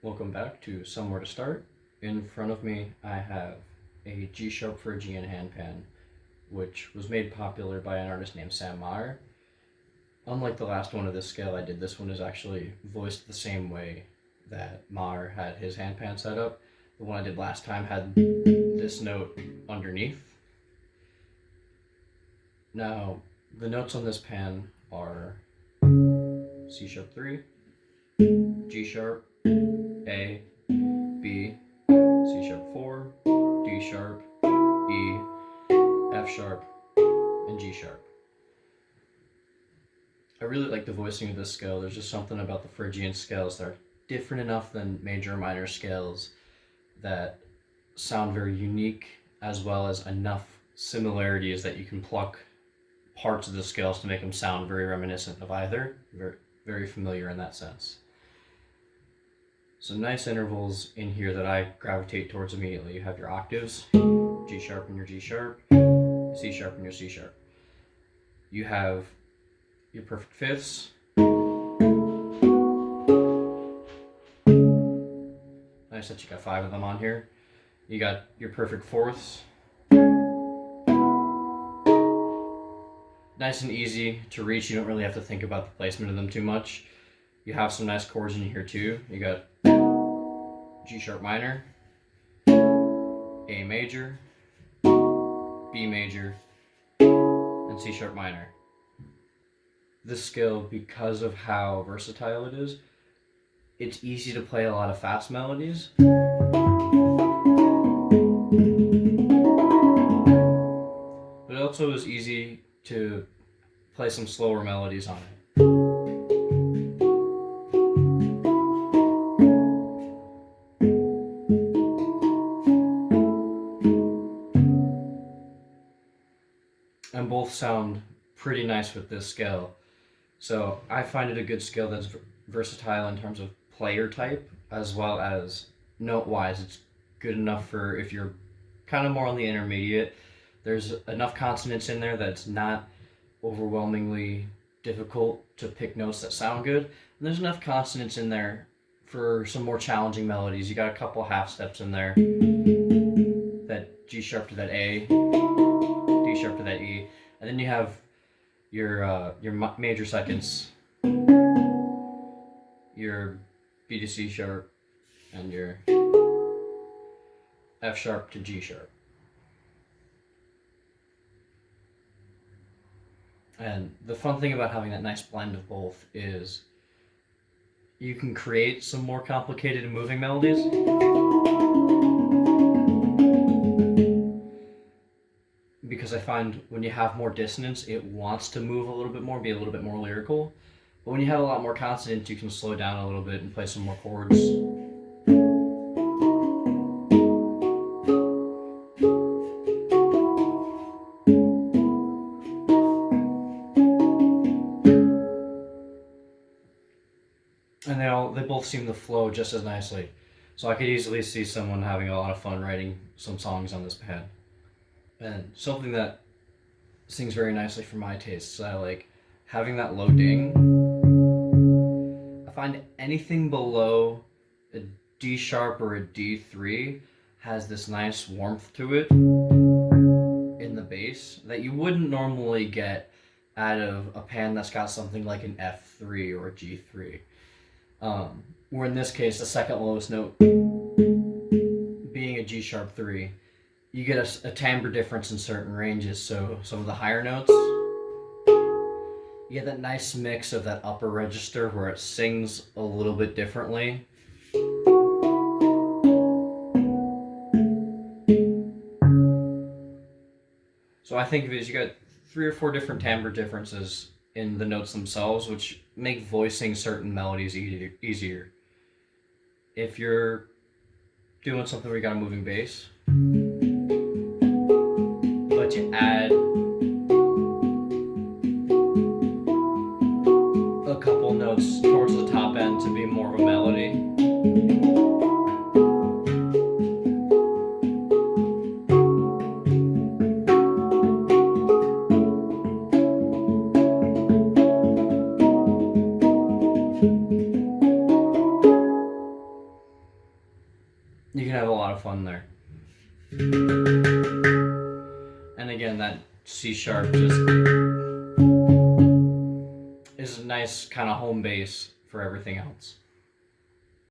Welcome back to Somewhere to Start. In front of me, I have a G sharp Phrygian handpan, which was made popular by an artist named Sam Meyer. Unlike the last one of this scale I did, this one is actually voiced the same way that Meyer had his handpan set up. The one I did last time had this note underneath. Now, the notes on this pan are C sharp 3, G sharp, A, B, C sharp 4, D sharp, E, F sharp, and G sharp. I really like the voicing of this scale. There's just something about the Phrygian scales that are different enough than major and minor scales that sound very unique, as well as enough similarities that you can pluck parts of the scales to make them sound very reminiscent of either. Very, very familiar in that sense. Some nice intervals in here that I gravitate towards immediately. You have your octaves, G sharp and your G sharp, C sharp and your C sharp. You have your perfect fifths. Nice that you got 5 of them on here. You got your perfect fourths. Nice and easy to reach. You don't really have to think about the placement of them too much. You have some nice chords in here too. You got G sharp minor, A major, B major, and C sharp minor. This scale, because of how versatile it is, it's easy to play a lot of fast melodies. But it also is easy to play some slower melodies on it. And both sound pretty nice with this scale. So I find it a good scale that's versatile in terms of player type, as well as note-wise. It's good enough for if you're kind of more on the intermediate. There's enough consonants in there that it's not overwhelmingly difficult to pick notes that sound good. And there's enough consonants in there for some more challenging melodies. You got a couple half steps in there. That G sharp to that A, D sharp to that E, and then you have your major seconds, your B to C sharp, and your F sharp to G sharp. And the fun thing about having that nice blend of both is you can create some more complicated and moving melodies. Because I find when you have more dissonance, it wants to move a little bit more, be a little bit more lyrical. But when you have a lot more consonants, you can slow down a little bit and play some more chords. And they both seem to flow just as nicely. So I could easily see someone having a lot of fun writing some songs on this pad. And something that sings very nicely for my tastes, I like having that low ding. I find anything below a D sharp or a D3 has this nice warmth to it in the bass that you wouldn't normally get out of a pan that's got something like an F3 or a G3. Where in this case, the second lowest note being a G sharp 3, you get a timbre difference in certain ranges. So some of the higher notes, you get that nice mix of that upper register where it sings a little bit differently. So I think of it as you got 3 or 4 different timbre differences in the notes themselves, which make voicing certain melodies easier. If you're doing something where you got a moving bass, but you add a couple notes towards the top end to be more of a melody, you can have a lot of fun there. And again, that C sharp just is a nice kind of home base for everything else.